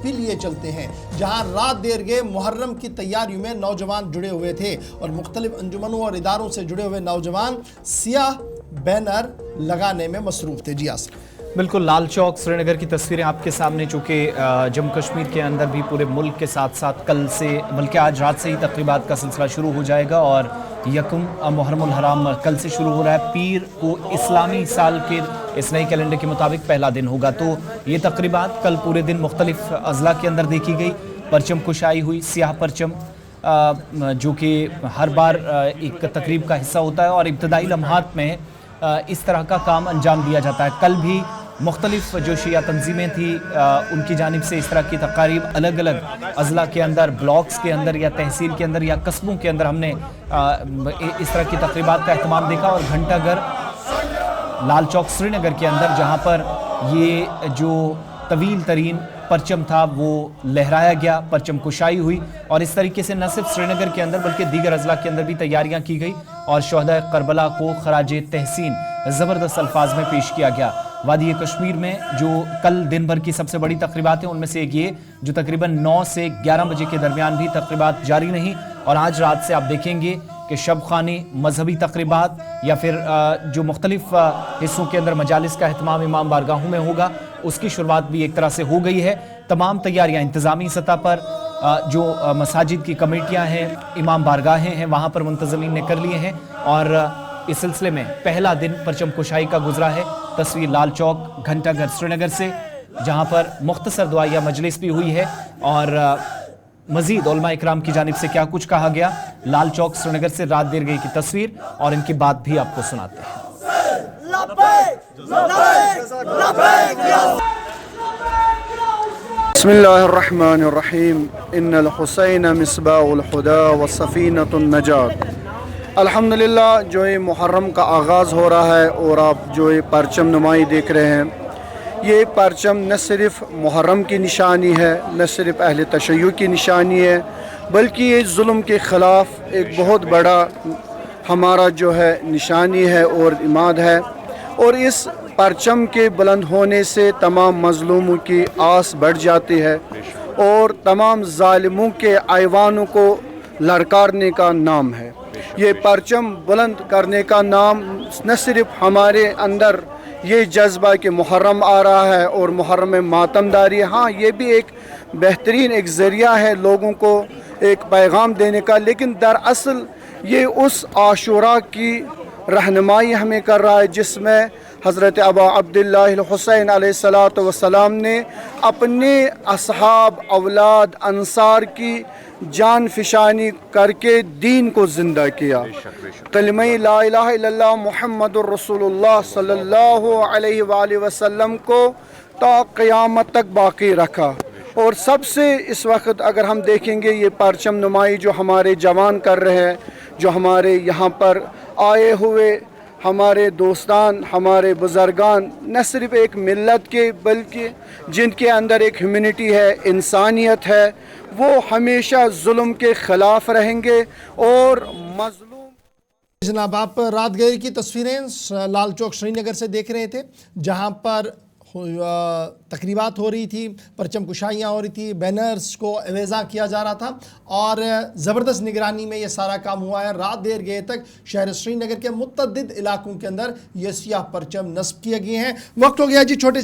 کے لیے چلتے ہیں جہاں رات دیر گئے محرم کی تیاریوں میں نوجوان جڑے ہوئے تھے اور مختلف انجمنوں اور اداروں سے جڑے ہوئے نوجوان سیاہ بینر لگانے میں مصروف تھے۔ جی آسر بالکل، لال چوک سری نگر کی تصویریں آپ کے سامنے، چونکہ جموں کشمیر کے اندر بھی پورے ملک کے ساتھ ساتھ کل سے بلکہ آج رات سے ہی تقریبات کا سلسلہ شروع ہو جائے گا اور یکم محرم الحرام کل سے شروع ہو رہا ہے۔ پیر کو اسلامی سال کے اس نئے کیلنڈر کے مطابق پہلا دن ہوگا، تو یہ تقریبات کل پورے دن مختلف اضلاع کے اندر دیکھی گئی۔ پرچم کشائی ہوئی، سیاہ پرچم جو کہ ہر بار ایک تقریب کا حصہ ہوتا ہے اور ابتدائی لمحات میں اس طرح کا کام انجام دیا جاتا ہے۔ کل بھی مختلف جو شیعہ تنظیمیں تھیں ان کی جانب سے اس طرح کی تقاریب الگ الگ اضلاع کے اندر، بلاکس کے اندر یا تحصیل کے اندر یا قصبوں کے اندر ہم نے اس طرح کی تقریبات کا اہتمام دیکھا، اور گھنٹہ گھر لال چوک سری نگر کے اندر جہاں پر یہ جو طویل ترین پرچم تھا وہ لہرایا گیا، پرچم کشائی ہوئی، اور اس طریقے سے نہ صرف سری نگر کے اندر بلکہ دیگر اضلاع کے اندر بھی تیاریاں کی گئی اور شہداء کربلا کو خراج تحسین زبردست الفاظ میں پیش کیا گیا۔ وادی کشمیر میں جو کل دن بھر کی سب سے بڑی تقریبات ہیں ان میں سے ایک یہ جو تقریباً 9 سے 11 بجے کے درمیان بھی تقریبات جاری رہیں، اور آج رات سے آپ دیکھیں گے کہ شب خانے، مذہبی تقریبات یا پھر جو مختلف حصوں کے اندر مجالس کا اہتمام امام بارگاہوں میں ہوگا اس کی شروعات بھی ایک طرح سے ہو گئی ہے۔ تمام تیاریاں انتظامی سطح پر جو مساجد کی کمیٹیاں ہیں، امام بارگاہیں ہیں، وہاں پر منتظمین نے کر لیے ہیں، اور اس سلسلے میں پہلا دن پرچم کشائی کا گزرا ہے۔ تصویر لال چوک گھنٹہ گھر سری نگر سے جہاں پر مختصر دعائیہ مجلس بھی ہوئی ہے، اور مزید علماء اکرام کی جانب سے کیا کچھ کہا گیا، لال چوک سری نگر سے رات دیر گئی کی تصویر اور ان کی بات بھی آپ کو سناتے ہیں۔ بسم اللہ الرحمن الرحیم، ان الحسین مصباح الہدی وسفینۃ النجات۔ الحمدللہ جو یہ محرم کا آغاز ہو رہا ہے اور آپ جو یہ پرچم نمائی دیکھ رہے ہیں، یہ پرچم نہ صرف محرم کی نشانی ہے، نہ صرف اہل تشیع کی نشانی ہے، بلکہ یہ ظلم کے خلاف ایک بہت بڑا ہمارا جو ہے نشانی ہے اور اماد ہے، اور اس پرچم کے بلند ہونے سے تمام مظلوموں کی آس بڑھ جاتی ہے اور تمام ظالموں کے ایوانوں کو لڑکارنے کا نام ہے۔ یہ پرچم بلند کرنے کا نام نہ صرف ہمارے اندر یہ جذبہ کہ محرم آ رہا ہے اور محرم میں ماتم داری، ہاں یہ بھی ایک بہترین ایک ذریعہ ہے لوگوں کو ایک پیغام دینے کا، لیکن دراصل یہ اس عاشوراء کی رہنمائی ہمیں کر رہا ہے جس میں حضرت ابا عبداللہ الحسین علیہ السلام نے اپنے اصحاب، اولاد، انصار کی جان فشانی کر کے دین کو زندہ کیا، کلمہ لا الہ الا اللہ محمد الرسول اللہ صلی اللہ علیہ وآلہ وسلم کو تا قیامت تک باقی رکھا۔ اور سب سے اس وقت اگر ہم دیکھیں گے یہ پرچم نمائی جو ہمارے جوان کر رہے ہیں، جو ہمارے یہاں پر آئے ہوئے ہمارے دوستان، ہمارے بزرگان، نہ صرف ایک ملت کے بلکہ جن کے اندر ایک ہیومنٹی ہے، انسانیت ہے، وہ ہمیشہ ظلم کے خلاف رہیں گے اور مظلوم۔ جناب آپ رات گئے کی تصویریں لال چوک سری نگر سے دیکھ رہے تھے جہاں پر تقریبات ہو رہی تھی، پرچم کشائیاں ہو رہی تھی، بینرز کو اویزاں کیا جا رہا تھا، اور زبردست نگرانی میں یہ سارا کام ہوا ہے۔ رات دیر گئے تک شہر سری نگر کے متعدد علاقوں کے اندر یہ سیاہ پرچم نصب کیے گئے ہیں۔ وقت ہو گیا جی چھوٹے